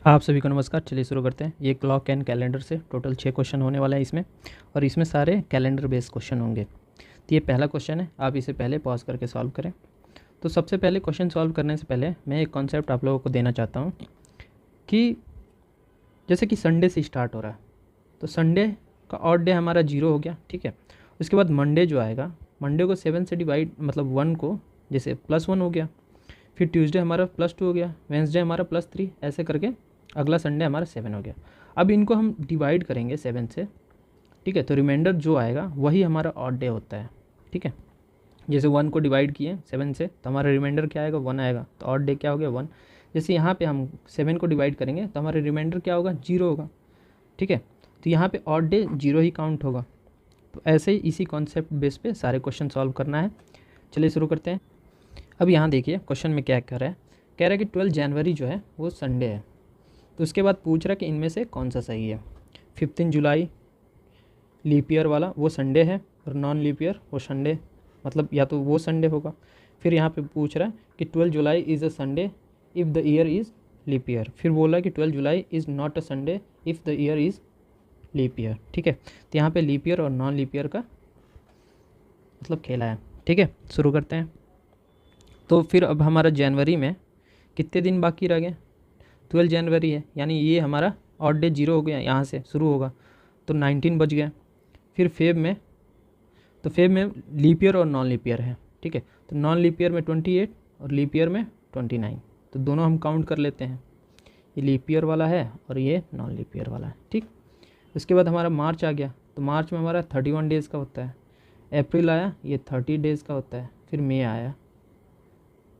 आप सभी को नमस्कार। चलिए शुरू करते हैं। ये क्लॉक एंड कैलेंडर से टोटल 6 क्वेश्चन होने वाला है इसमें, और इसमें सारे कैलेंडर बेस्ड क्वेश्चन होंगे। तो ये पहला क्वेश्चन है, आप इसे पहले पॉज करके सॉल्व करें। तो सबसे पहले क्वेश्चन सॉल्व करने से पहले मैं एक कॉन्सेप्ट आप लोगों को देना चाहता हूँ कि जैसे कि संडे से स्टार्ट हो रहा है, तो संडे का ऑड डे हमारा 0 हो गया, ठीक है। उसके बाद मंडे जो आएगा, मंडे को 7 से डिवाइड मतलब 1 को जैसे +1 हो गया, फिर ट्यूसडे हमारा +2 हो गया, वेंसडे हमारा +3, ऐसे करके अगला संडे हमारा 7 हो गया। अब इनको हम डिवाइड करेंगे 7 से, ठीक है। तो रिमाइंडर जो आएगा वही हमारा ऑड डे होता है, ठीक है। जैसे 1 को डिवाइड किए 7 से, तो हमारा रिमाइंडर क्या आएगा, 1 आएगा। तो ऑड डे क्या हो गया, 1। जैसे यहाँ पे हम 7 को डिवाइड करेंगे तो हमारा रिमाइंडर क्या होगा, 0 होगा, ठीक है। तो यहाँ पे ऑड डे 0 ही काउंट होगा। तो ऐसे ही इसी कॉन्सेप्ट बेस पे सारे क्वेश्चन सॉल्व करना है। चलिए शुरू करते हैं। अब यहाँ देखिए क्वेश्चन में क्या कह रहा है कि 12 जनवरी जो है वो संडे है। तो उसके बाद पूछ रहा है कि इनमें से कौन सा सही है। 15 जुलाई लीप ईयर वाला वो संडे है, और नॉन लीप ईयर वो संडे, मतलब या तो वो संडे होगा। फिर यहाँ पे पूछ रहा है कि 12 July is a Sunday if the year is leap year. फिर बोला है कि 12 July is not a Sunday if the year is leap year, ठीक है। तो यहाँ पे लीप ईयर और नॉन लीप ईयर का मतलब खेला है, ठीक है। शुरू करते हैं। तो फिर अब हमारा जनवरी में कितने दिन बाकी रह गए, 12 जनवरी है, यानी ये हमारा ऑड डे 0 हो गया, यहाँ से शुरू होगा तो 19 बच गया। फिर फेब में, तो फेब में लीप ईयर और नॉन लीप ईयर है, ठीक है। तो नॉन लीप ईयर में 28 और लीप ईयर में 29, तो दोनों हम काउंट कर लेते हैं। ये लीप ईयर वाला है और ये नॉन लीप ईयर वाला है, ठीक। उसके बाद हमारा मार्च आ गया, तो मार्च में हमारा 31 डेज़ का होता है। अप्रैल आया, ये 30 डेज़ का होता है। फिर मई आया,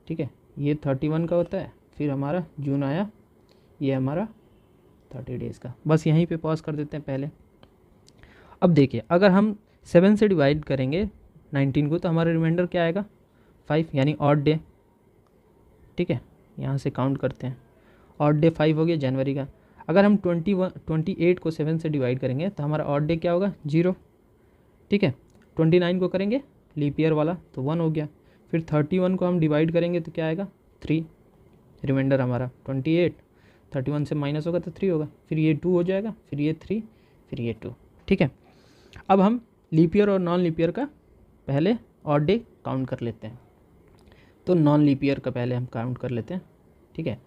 ठीक है, ये 31 का होता है। फिर हमारा जून आया, ये हमारा 30 डेज़ का। बस यहीं पे पॉज कर देते हैं पहले। अब देखिए अगर हम 7 से डिवाइड करेंगे 19 को, तो हमारा रिमाइंडर क्या आएगा, 5, यानी ऑड डे, ठीक है। यहाँ से काउंट करते हैं, ऑड डे 5 हो गया जनवरी का। अगर हम 28 को 7 से डिवाइड करेंगे तो हमारा ऑड डे क्या होगा, 0, ठीक है। 29 को करेंगे लीप ईयर वाला तो 1 हो गया। फिर 31 को हम डिवाइड करेंगे तो क्या आएगा, 3, रिमाइंडर हमारा 28, 31 से माइनस होगा तो 3 होगा। फिर ये 2 हो जाएगा, फिर ये 3, फिर ये 2, ठीक है। अब हम लीप ईयर और नॉन लीप ईयर का पहले ऑड डे काउंट कर लेते हैं। तो नॉन लीप ईयर का पहले हम काउंट कर लेते हैं, ठीक है।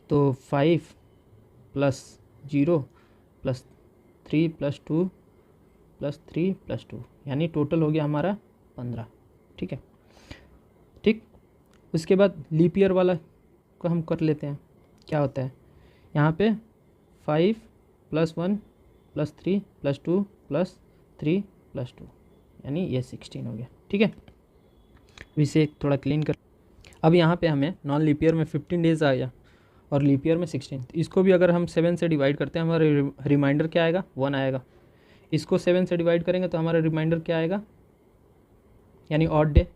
तो 5 + 0 + 3 + 2 + 3 + 2, यानी टोटल हो गया हमारा 15, ठीक है, ठीक। उसके बाद लीप ईयर वाला को हम कर लेते हैं। क्या होता है यहाँ पे, 5 + 1 + 3 + 2 + 3 + 2, यानी ये 16 हो गया, ठीक है। इसे थोड़ा क्लीन कर। अब यहाँ पे हमें नॉन लीप ईयर में 15 डेज़ आ गया और लीप ईयर में 16। इसको भी अगर हम 7 से डिवाइड करते हैं, हमारा रिमाइंडर क्या आएगा, 1 आएगा। इसको 7 से डिवाइड करेंगे तो हमारा रिमाइंडर क्या आएगा, यानी ऑड डे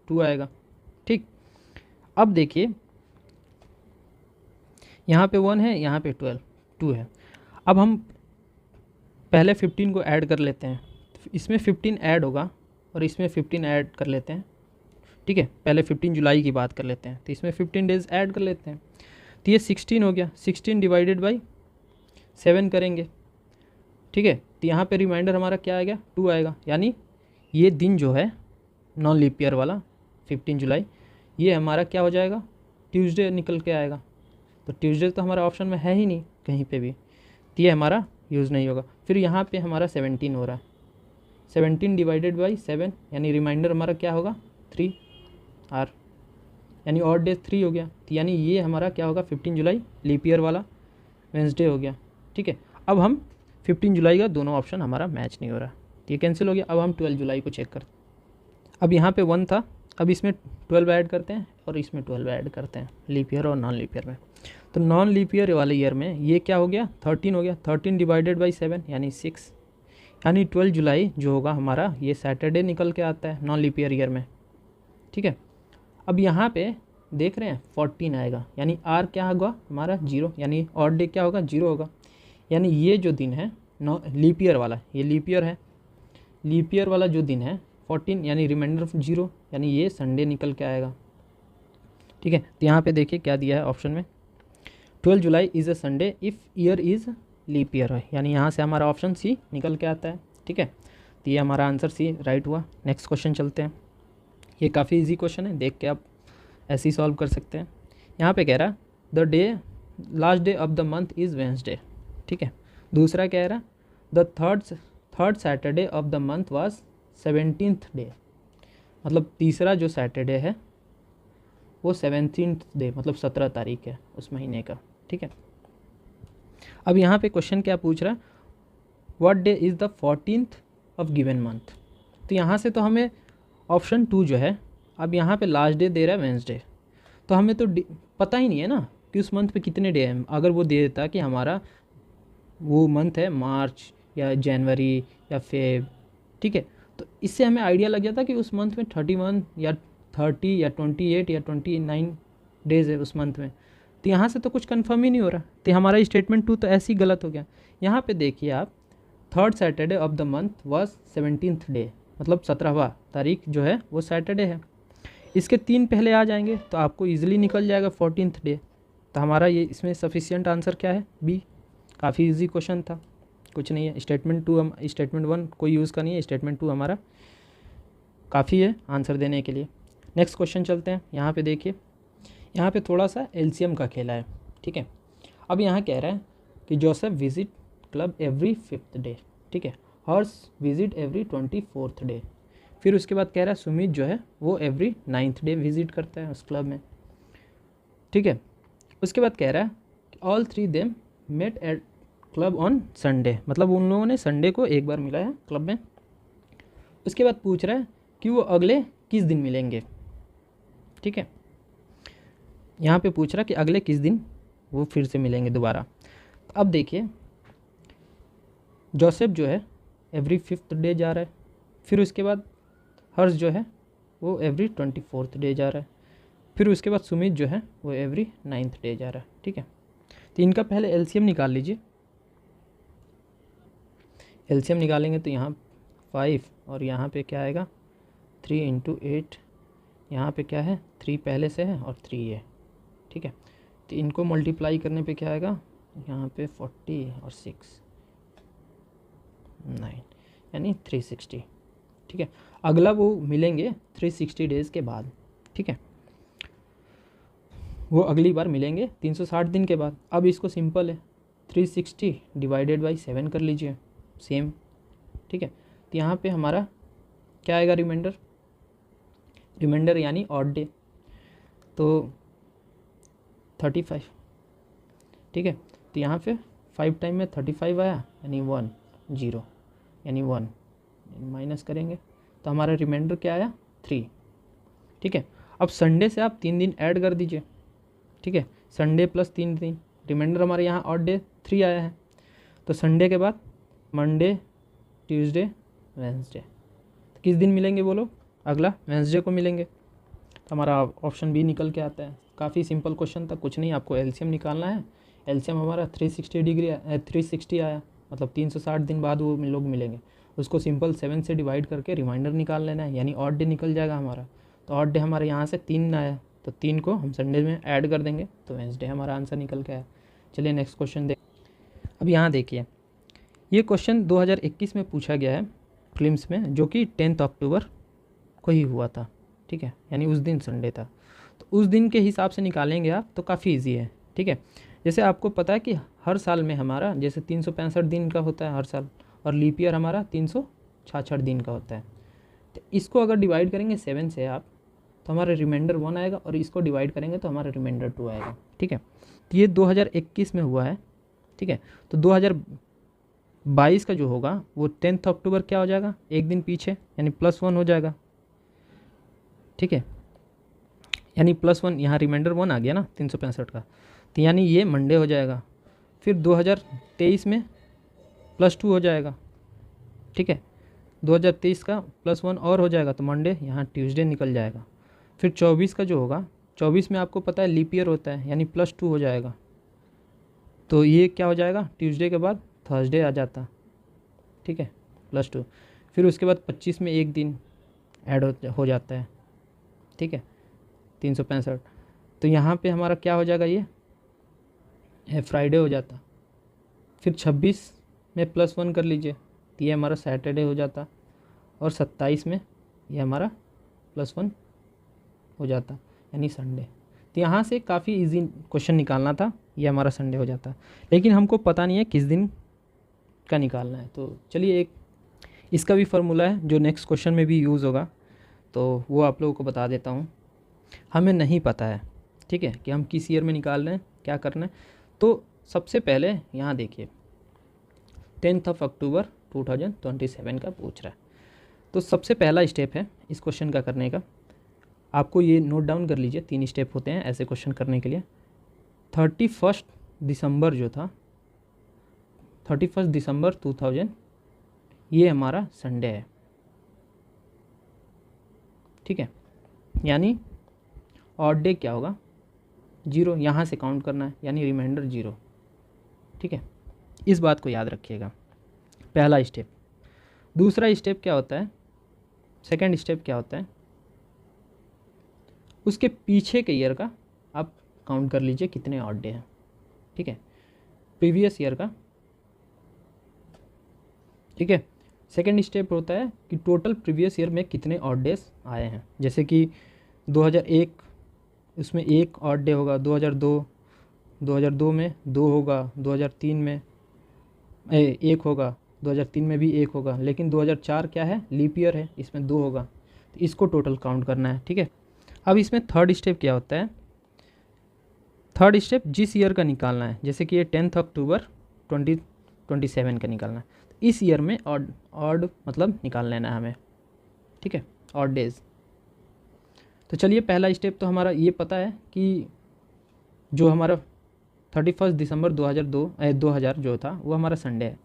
2 आएगा, ठीक। अब देखिए यहाँ पे 1 है, यहाँ पे 2 है। अब हम पहले 15 को ऐड कर लेते हैं। इसमें 15 ऐड होगा और इसमें 15 ऐड कर लेते हैं, ठीक है। पहले 15 जुलाई की बात कर लेते हैं, तो इसमें 15 डेज़ ऐड कर लेते हैं। तो ये 16 हो गया। 16 डिवाइडेड बाई 7 करेंगे, ठीक है। तो यहाँ पे रिमाइंडर हमारा क्या आएगा, 2 आएगा, यानी ये दिन जो है नॉन लीप ईयर वाला 15 जुलाई, ये हमारा क्या हो जाएगा, ट्यूसडे निकल के आएगा। तो ट्यूसडे तो हमारा ऑप्शन में है ही नहीं कहीं पे भी, तो ये हमारा यूज़ नहीं होगा। फिर यहाँ पे हमारा 17 हो रहा है, 17 डिवाइडेड बाई 7, यानी रिमाइंडर हमारा क्या होगा, 3 आर, यानी ऑड डे 3 हो गया। तो यानी ये हमारा क्या होगा, 15 जुलाई लीप ईयर वाला वेंसडे हो गया, ठीक है। अब हम 15 जुलाई का दोनों ऑप्शन हमारा मैच नहीं हो रहा, तो ये कैंसिल हो गया। अब हम 12 जुलाई को चेक करते हैं। अब यहाँ पे 1 था, अब इसमें 12 ऐड करते हैं और इसमें 12 ऐड करते हैं, लीप ईयर और नॉन लीप ईयर में। तो नॉन लीप ईयर वाले ईयर में ये क्या हो गया, 13 हो गया। 13 डिवाइडेड बाई 7, यानी 6, यानी 12 जुलाई जो होगा हमारा ये सैटरडे निकल के आता है नॉन लीप ईयर में, ठीक है। अब यहाँ पे देख रहे हैं 14 आएगा, यानी आर क्या होगा हमारा, 0, यानी ऑड डे क्या होगा, 0 होगा। यानी ये जो दिन है लीप ईयर वाला, ये लीप ईयर है, लीप ईयर वाला जो दिन है 14, यानी रिमाइंडर 0, यानी ये संडे निकल के आएगा, ठीक है। तो यहाँ पे देखिए क्या दिया है ऑप्शन में, 12 July is a Sunday if year is leap year है, यानी यहाँ से हमारा ऑप्शन सी निकल के आता है। ठीक है, तो ये हमारा आंसर सी राइट हुआ। नेक्स्ट क्वेश्चन चलते हैं। ये काफ़ी इजी क्वेश्चन है, देख के आप ऐसे ही सॉल्व कर सकते हैं। यहाँ पे कह रहा the day last day of the month is Wednesday. ठीक है, दूसरा कह रहा the third Saturday of the month was 17th day, मतलब तीसरा जो सैटरडे है वो 17th डे मतलब 17 तारीख है उस महीने का। ठीक है, अब यहाँ पे क्वेश्चन क्या पूछ रहा है, what day is the 14th of given month. तो यहाँ से तो हमें ऑप्शन 2 जो है, अब यहाँ पे लास्ट डे दे रहा है वेंसडे, तो हमें तो पता ही नहीं है ना कि उस मंथ पे कितने डे हैं। अगर वो दे देता कि हमारा वो मंथ है मार्च या जनवरी या फेब, ठीक है, तो इससे हमें आइडिया लग जाता कि उस मंथ में 31 या 30 या 28 या 29 डेज़ है उस मंथ में। तो यहाँ से तो कुछ कंफर्म ही नहीं हो रहा, तो हमारा स्टेटमेंट 2 तो ऐसे ही गलत हो गया। यहाँ पे देखिए आप, third Saturday of the month was 17th day, मतलब 17वां तारीख जो है वो सैटरडे है। इसके 3 पहले आ जाएंगे तो आपको ईजिली निकल जाएगा 14th डे। तो हमारा ये इसमें सफिशिएंट आंसर क्या है, बी। काफ़ी इजी क्वेश्चन था, कुछ नहीं है। स्टेटमेंट 2 हम स्टेटमेंट 1 कोई यूज़ का नहीं है, स्टेटमेंट 2 हमारा काफ़ी है आंसर देने के लिए। नेक्स्ट क्वेश्चन चलते हैं। यहाँ पे देखिए, यहाँ पे थोड़ा सा एलसीएम का खेला है। ठीक है, अब यहाँ कह रहा है कि Joseph visit club every 5th day. ठीक है, हर्ष विजिट एवरी 24th डे। फिर उसके बाद कह रहा है सुमित जो है वो एवरी 9th डे विजिट करता है उस क्लब में। ठीक है, उसके बाद कह रहा है all 3 them met at club on Sunday, मतलब उन लोगों ने संडे को एक बार मिला है क्लब में। उसके बाद पूछ रहा है कि वो अगले किस दिन मिलेंगे। ठीक है, यहाँ पे पूछ रहा है कि अगले किस दिन वो फिर से मिलेंगे दोबारा। तो अब देखिए, जोसेफ जो है एवरी 5th डे जा रहा है, फिर उसके बाद हर्ष जो है वो एवरी 24th डे जा रहा है, फिर उसके बाद सुमित जो है वो एवरी 9th डे जा रहा है। ठीक है, तो इनका पहले एलसीएम निकाल लीजिए। एलसीएम निकालेंगे तो यहाँ 5 और यहाँ पे क्या आएगा 3 × 8, यहाँ पे क्या है 3 पहले से है और 3 है। ठीक है, तो इनको मल्टीप्लाई करने पे क्या आएगा, यहाँ पे 40 और 6 9 यानी 360। ठीक है, अगला वो मिलेंगे 360 डेज़ के बाद। ठीक है, वो अगली बार मिलेंगे 360 दिन के बाद। अब इसको सिंपल है 360 डिवाइडेड बाई 7 कर लीजिए, सेम। ठीक है, तो यहाँ पे हमारा क्या आएगा रिमाइंडर यानी ऑड डे, तो 35। ठीक है, तो यहाँ पे 5 टाइम में 35 आया यानी 1 0 यानी 1 माइनस करेंगे तो हमारा रिमाइंडर क्या आया 3। ठीक है, अब संडे से आप 3 दिन ऐड कर दीजिए। ठीक है, संडे प्लस 3 दिन, रिमाइंडर हमारे यहाँ ऑड डे 3 आया है, तो संडे के बाद मंडे ट्यूसडे वेंसडे, तो किस दिन मिलेंगे वो लोग, अगला वेंसडे को मिलेंगे। तो हमारा ऑप्शन बी निकल के आता है। काफ़ी सिंपल क्वेश्चन था, कुछ नहीं, आपको एलसीएम निकालना है। एलसीएम हमारा 360 आया, मतलब 360 दिन बाद वो लोग मिलेंगे। उसको सिंपल 7 से डिवाइड करके रिमाइंडर निकाल लेना है, यानी ऑड डे निकल जाएगा हमारा। तो ऑड डे हमारे यहाँ से 3 आया, तो 3 को हम संडे में ऐड कर देंगे तो वेंसडे हमारा आंसर निकल के आया। चलिए नेक्स्ट क्वेश्चन देख। अब यहाँ देखिए, ये क्वेश्चन 2021 में पूछा गया है प्रीलिम्स में, जो कि 10 अक्टूबर को ही हुआ था। ठीक है, यानी उस दिन संडे था, तो उस दिन के हिसाब से निकालेंगे आप तो काफ़ी इजी है। ठीक है, जैसे आपको पता है कि हर साल में हमारा जैसे 365 दिन का होता है हर साल, और लीप ईयर हमारा 366 दिन का होता है। तो इसको अगर डिवाइड करेंगे 7 से आप, तो हमारा रिमाइंडर 1 आएगा, और इसको डिवाइड करेंगे तो हमारा रिमाइंडर 2 आएगा। ठीक है, तो ये 2021 में हुआ है। ठीक है, तो 2022 का जो होगा वो 10 अक्टूबर क्या हो जाएगा, एक दिन पीछे, यानी +1 हो जाएगा। ठीक है, यानी +1, यहाँ रिमाइंडर 1 आ गया ना 365 का, तो यानी ये मंडे हो जाएगा। फिर 2023 में +2 हो जाएगा। ठीक है, 2023 का +1 और हो जाएगा, तो मंडे यहाँ ट्यूसडे निकल जाएगा। फिर 24 का जो होगा, 24 में आपको पता है लीप ईयर होता है, यानी +2 हो जाएगा, तो ये क्या हो जाएगा, ट्यूसडे के बाद थर्सडे आ जाता। ठीक है, +2। फिर उसके बाद 25 में एक दिन ऐड हो जाता है। ठीक है, 365, तो यहाँ पे हमारा क्या हो जाएगा, ये फ्राइडे हो जाता। फिर 26 में +1 कर लीजिए तो ये हमारा सैटरडे हो जाता, और 27 में ये हमारा +1 हो जाता यानी संडे। तो यहाँ से काफ़ी इजी क्वेश्चन निकालना था, ये हमारा संडे हो जाता, लेकिन हमको पता नहीं है किस दिन का निकालना है। तो चलिए एक इसका भी फार्मूला है जो नेक्स्ट क्वेश्चन में भी यूज़ होगा, तो वो आप लोगों को बता देता हूँ। हमें नहीं पता है, ठीक है, कि हम किस ईयर में निकाल रहे हैं, क्या करना है। तो सबसे पहले यहाँ देखिए 10 अक्टूबर 2027 का पूछ रहा है। तो सबसे पहला स्टेप है इस क्वेश्चन का करने का, आपको ये नोट डाउन कर लीजिए, 3 स्टेप होते हैं ऐसे क्वेश्चन करने के लिए। 31 दिसंबर जो था, 31 दिसंबर 2000, ये हमारा संडे है, ठीक है। यानी ऑड डे क्या होगा, 0, यहाँ से काउंट करना है यानी रिमाइंडर 0, ठीक है। इस बात को याद रखिएगा, पहला स्टेप। दूसरा स्टेप क्या होता है, सेकंड स्टेप क्या होता है, उसके पीछे के ईयर का आप काउंट कर लीजिए कितने ऑड डे हैं, ठीक है, प्रीवियस ईयर का, ठीक है। सेकंड स्टेप होता है कि टोटल प्रीवियस ईयर में कितने ऑड डेज आए हैं, जैसे कि 2001 उसमें 1 ऑड डे होगा, 2002 में 2 होगा, 2003 में 1 होगा, 2003 में भी 1 होगा, लेकिन 2004 क्या है, लीप ईयर है, इसमें 2 होगा, तो इसको टोटल काउंट करना है, ठीक है। अब इसमें थर्ड स्टेप क्या होता है, थर्ड स्टेप जिस ईयर का निकालना है, जैसे कि ये 10 अक्टूबर 2027 का निकालना है, तो इस ईयर में ऑड मतलब निकाल लेना है हमें, ठीक है, ऑड डेज। तो चलिए पहला स्टेप तो हमारा ये पता है कि जो हमारा 31 दिसंबर 2000 जो था वो हमारा संडे है।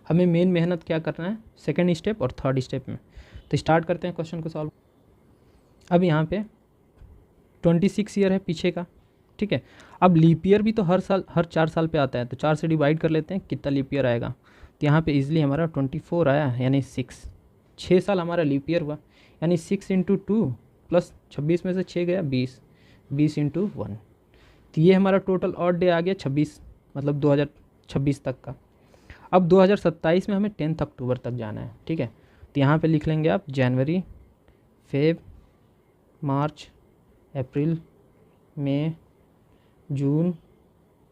हमें मेन मेहनत क्या करना है, सेकंड स्टेप और थर्ड स्टेप में। तो स्टार्ट करते हैं क्वेश्चन को सॉल्व। अब यहाँ पे 26 ईयर है पीछे का, ठीक है। अब लीप ईयर भी तो हर 4 साल पे आता है, तो 4 से डिवाइड कर लेते हैं कितना लीप ईयर आएगा। तो यहाँ पे इजीली हमारा 24 आया, यानी 6 साल हमारा लीप ईयर हुआ, यानी 6 × 2 प्लस 26 में से 6 गया 20 × 1, तो ये हमारा टोटल ऑड डे आ गया 26, मतलब 2026 तक का। अब 2027 में हमें 10 अक्टूबर तक जाना है, ठीक है। तो यहाँ पे लिख लेंगे आप जनवरी, फेब, मार्च, अप्रैल, मई, जून,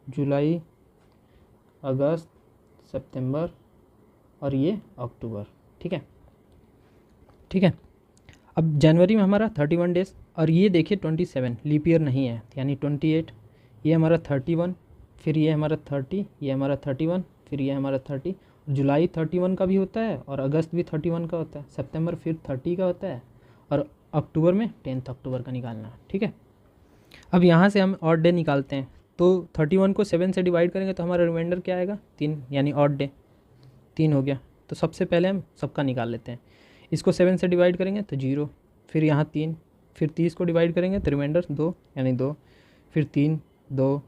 जुलाई, अगस्त, सितंबर और ये अक्टूबर, ठीक है, ठीक है। अब जनवरी में हमारा 31 डेज, और ये देखिए 27 लीप ईयर नहीं है, यानी 28, ये हमारा 31, फिर ये हमारा 30, ये हमारा 31, फिर ये हमारा 30, जुलाई 31 का भी होता है और अगस्त भी 31 का होता है, सितंबर फिर 30 का होता है, और अक्टूबर में 10 अक्टूबर का निकालना है, ठीक है। अब यहाँ से हम ऑड डे निकालते हैं, तो 31 को 7 से डिवाइड करेंगे तो हमारा रिमाइंडर क्या आएगा, 3, यानी ऑड डे 3 हो गया। तो सबसे पहले हम सबका निकाल लेते हैं, इसको 7 से डिवाइड करेंगे तो 0, फिर यहाँ 3, फिर 30 को डिवाइड करेंगे तो रिमाइंडर 2, यानी 2, फिर 3, 2,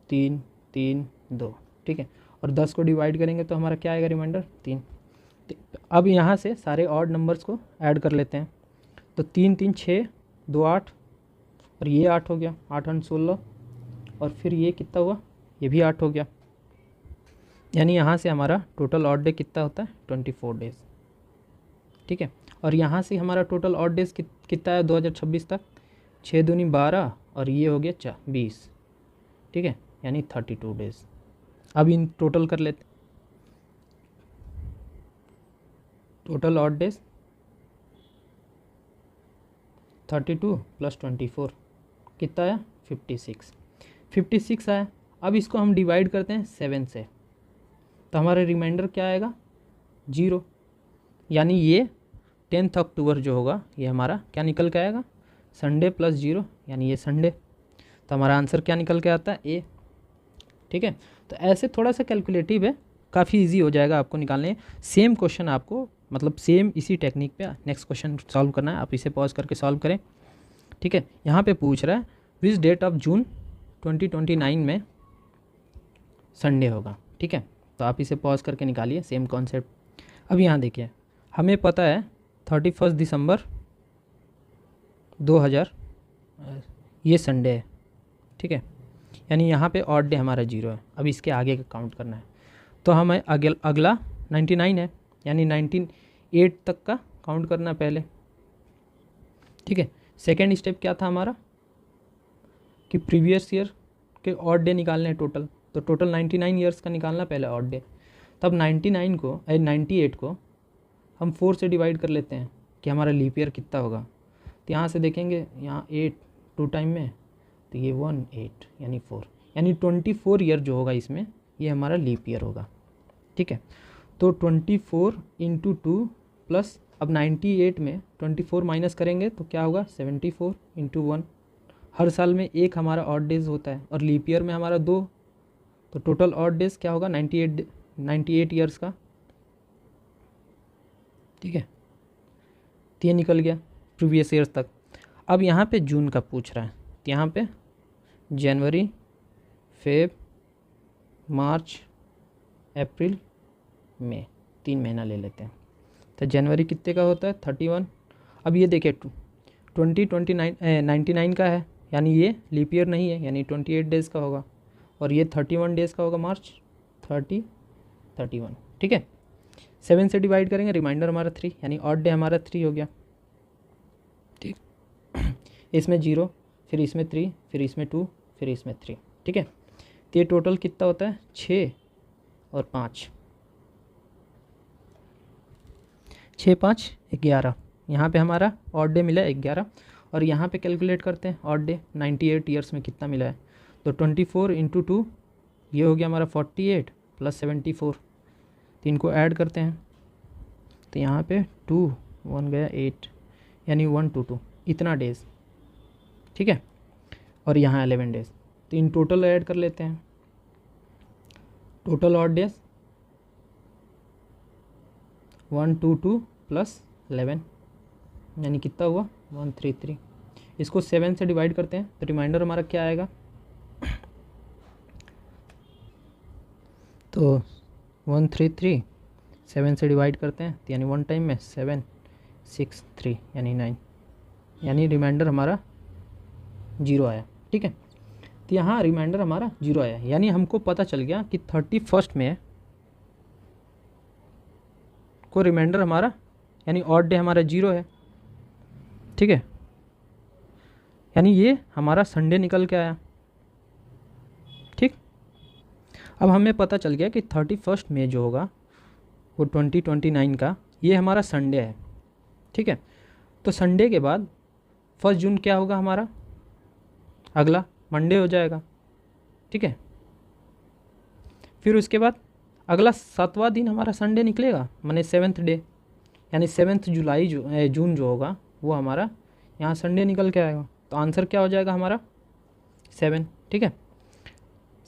3, 3, 2, ठीक है। और 10 को डिवाइड करेंगे तो हमारा क्या आएगा, रिमाइंडर 3। अब यहाँ से सारे ऑड नंबर्स को ऐड कर लेते हैं, तो 3, 3, 6, 2, 8, और ये 8 हो गया, 8 और 16, और फिर ये कितना हुआ, ये भी 8 हो गया, यानी यहाँ से हमारा टोटल ऑड डे कितना होता है, 24 डेज, ठीक है। और यहाँ से हमारा टोटल ऑड डेज कितना है 2026 तक, 6 दूनी 12, और ये हो गया 20, ठीक है, यानी 32 डेज। अब इन टोटल कर लेते, टोटल ऑड डेज 32 + 24 कितना आया, 56 आया। अब इसको हम डिवाइड करते हैं 7 से, तो हमारा रिमाइंडर क्या आएगा, 0, यानी ये 10 अक्टूबर जो होगा ये हमारा क्या निकल के आएगा, संडे + 0, यानी ये संडे। तो हमारा आंसर क्या निकल के आता है, ए, ठीक है। तो ऐसे थोड़ा सा कैलकुलेटिव है, काफ़ी इजी हो जाएगा आपको निकालने। सेम क्वेश्चन आपको मतलब सेम इसी टेक्निक पे नेक्स्ट क्वेश्चन सॉल्व करना है, आप इसे पॉज करके सॉल्व करें, ठीक है। यहाँ पे पूछ रहा है विच डेट ऑफ जून 2029 में संडे होगा, ठीक है। तो आप इसे पॉज करके निकालिए, सेम कॉन्सेप्ट। अब यहाँ देखिए हमें पता है 31 दिसंबर 2000 ये संडे है, ठीक है, यानी यहाँ पे ऑड डे हमारा 0 है। अब इसके आगे का काउंट करना है, तो हमें अगला 99 है, यानी 98 तक का काउंट करना है पहले। ठीक है, सेकेंड स्टेप क्या था हमारा कि प्रीवियस ईयर के ऑड डे निकालने हैं टोटल, तो टोटल 99 ईयर्स का निकालना पहले ऑड डे। तब 98 को हम 4 से डिवाइड कर लेते हैं कि हमारा लीप ईयर कितना होगा। तो यहाँ से देखेंगे, यहाँ 8 2 टाइम में, तो ये 1 8 यानी 4, यानी 24 ईयर जो होगा इसमें ये हमारा लीप ईयर होगा। ठीक है, तो 24 इंटू 2 प्लस, अब 98 में 24 माइनस करेंगे तो क्या होगा 74 इंटू 1। हर साल में एक हमारा ऑड डेज होता है और लीप ईयर में हमारा 2, तो टोटल ऑड डेज क्या होगा 98 ईयर्स का। ठीक है, तो ये निकल गया प्रीवियस ईयर्स तक। अब यहाँ पे जून का पूछ रहा है, तो यहाँ पे जनवरी, फेब, मार्च, अप्रैल, मई, 3 महीना ले लेते हैं। तो जनवरी कितने का होता है 31। अब ये देखिए 99 का है, यानी ये लीप ईयर नहीं है, यानी 28 डेज़ का होगा, और ये 31 डेज़ का होगा, मार्च 31। ठीक है, 7 से डिवाइड करेंगे, रिमाइंडर हमारा 3, यानी ऑड डे हमारा 3 हो गया। ठीक, इसमें 0, फिर इसमें 3, फिर इसमें 2, फिर इसमें 3। ठीक है, तो ये टोटल कितना होता है 6 और 5, 6 5 11। यहाँ पे हमारा ऑड डे मिला है 11, और यहाँ पे कैलकुलेट करते हैं ऑड डे 98 ईयर्स में कितना मिला है। तो 24 इंटू 2 ये हो गया हमारा 48 प्लस 74, तो इनको ऐड करते हैं। तो यहाँ पे 2 1 गया 8, यानी 122 इतना डेज़। ठीक है, और यहाँ 11 डेज़, तो इन टोटल ऐड कर लेते हैं। टोटल ऑड डेज 122 प्लस 11, यानी कितना हुआ 133। इसको 7 से डिवाइड करते हैं, तो रिमाइंडर हमारा क्या आएगा, तो 133 7 से डिवाइड करते हैं, तो यानी 1 टाइम में 7 6 3 यानी 9, यानी रिमाइंडर हमारा 0 आया। ठीक है, तो यहाँ रिमाइंडर हमारा 0 आया, यानी हमको पता चल गया कि 31 में को रिमाइंडर हमारा, यानी ऑड डे हमारा 0 है। ठीक है, यानी ये हमारा संडे निकल के आया। ठीक, अब हमें पता चल गया कि 31 मई जो होगा वो 2029 का, ये हमारा संडे है। ठीक है, तो संडे के बाद 1 जून क्या होगा हमारा, अगला मंडे हो जाएगा। ठीक है, फिर उसके बाद अगला 7वां दिन हमारा संडे निकलेगा, माने 7th डे, यानी 7 जुलाई जून जो होगा वो हमारा यहाँ संडे निकल के आएगा। तो आंसर क्या हो जाएगा हमारा 7। ठीक है,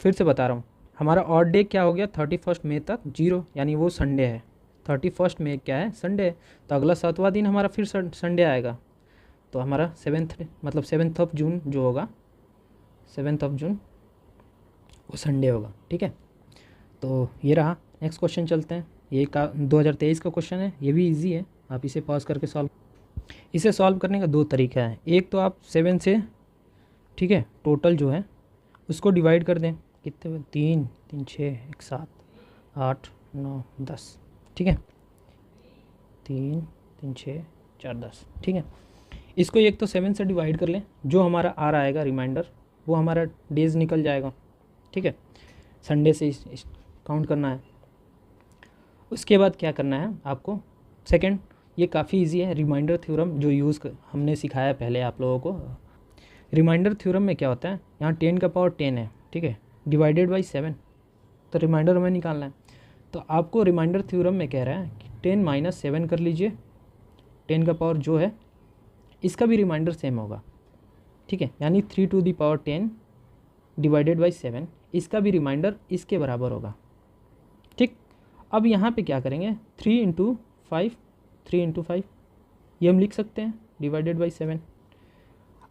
फिर से बता रहा हूँ, हमारा ऑड डे क्या हो गया 31 मई तक 0, यानी वो संडे है। 31 मई क्या है संडे है, तो अगला 7वां दिन हमारा फिर संडे आएगा, तो हमारा 7th मतलब 7th ऑफ जून जो होगा, 7th ऑफ जून वो संडे होगा। ठीक है, तो ये रहा। नेक्स्ट क्वेश्चन चलते हैं, ये का 2023 का क्वेश्चन है, ये भी इजी है, आप इसे पॉज करके इसे सॉल्व करने का 2 तरीका है। एक तो आप 7 से, ठीक है, टोटल जो है उसको डिवाइड कर दें, कितने 3 3 6 1 7 8 9 10। ठीक है, 3 3 6 4 10। ठीक है, इसको एक तो 7 से डिवाइड कर लें, जो हमारा आ रहा आएगा रिमाइंडर वो हमारा डेज निकल जाएगा। ठीक है, संडे से काउंट करना है। उसके बाद क्या करना है आपको, सेकंड, ये काफ़ी इजी है, रिमाइंडर थ्योरम जो हमने सिखाया पहले आप लोगों को। रिमाइंडर थ्योरम में क्या होता है, यहाँ 10 का पावर 10 है, ठीक है, डिवाइडेड बाई 7, तो रिमाइंडर हमें निकालना है। तो आपको रिमाइंडर थ्योरम में कह रहा है कि 10 माइनस 7 कर लीजिए, 10 का पावर जो है इसका भी रिमाइंडर सेम होगा। ठीक है, यानी 3 to the power 10 divided by 7, इसका भी रिमाइंडर इसके बराबर होगा। ठीक, अब यहाँ पे क्या करेंगे, 3 इंटू 5 ये हम लिख सकते हैं डिवाइडेड बाई 7।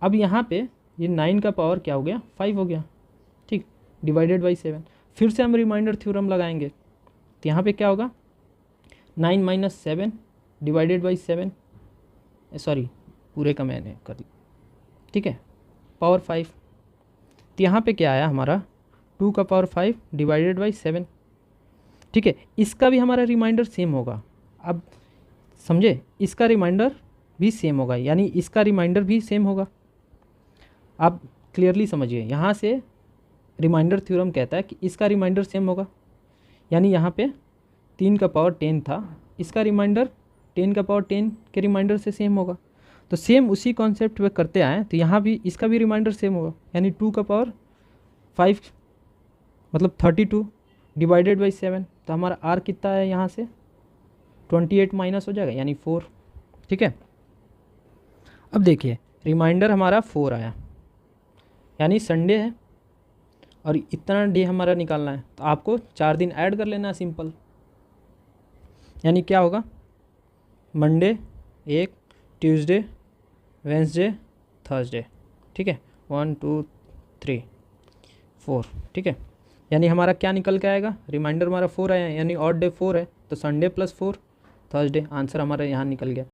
अब यहाँ पे ये 9 का पावर क्या हो गया 5 हो गया, ठीक, डिवाइडेड बाई 7। फिर से हम रिमाइंडर थ्योरम लगाएंगे, तो यहाँ पे क्या होगा 9 माइनस 7 डिवाइडेड बाई 7, सॉरी पूरे का मैंने कर लिया, ठीक है, पावर 5। तो यहाँ पे क्या आया हमारा 2 का पावर 5 डिवाइडेड बाई 7। ठीक है, इसका भी हमारा रिमाइंडर सेम होगा। अब समझे, इसका रिमाइंडर भी सेम होगा, यानी इसका रिमाइंडर भी सेम होगा। आप क्लियरली समझिए, यहाँ से रिमाइंडर थ्योरम कहता है कि इसका रिमाइंडर सेम होगा, यानी यहाँ पे 3 का पावर 10 था, इसका रिमाइंडर 10 का पावर 10 के रिमाइंडर से सेम होगा। तो सेम उसी कॉन्सेप्ट पे करते आए, तो यहाँ भी इसका भी रिमाइंडर सेम होगा, यानी 2 का पावर 5 मतलब 32 डिवाइडेड बाई 7। तो हमारा आर कितना है यहाँ से 28 माइनस हो जाएगा, यानी 4। ठीक है, अब देखिए रिमाइंडर हमारा 4 आया, यानी संडे है और इतना डे हमारा निकालना है, तो आपको 4 दिन ऐड कर लेना है सिंपल। यानी क्या होगा, मंडे 1, ट्यूसडे, वेंसडे, थर्सडे। ठीक है, 1 2 3 4। ठीक है, यानी हमारा क्या निकल के आएगा, रिमाइंडर हमारा 4 आया, यानी ऑड डे 4 है, तो संडे प्लस 4 थर्सडे। आंसर हमारा यहाँ निकल गया।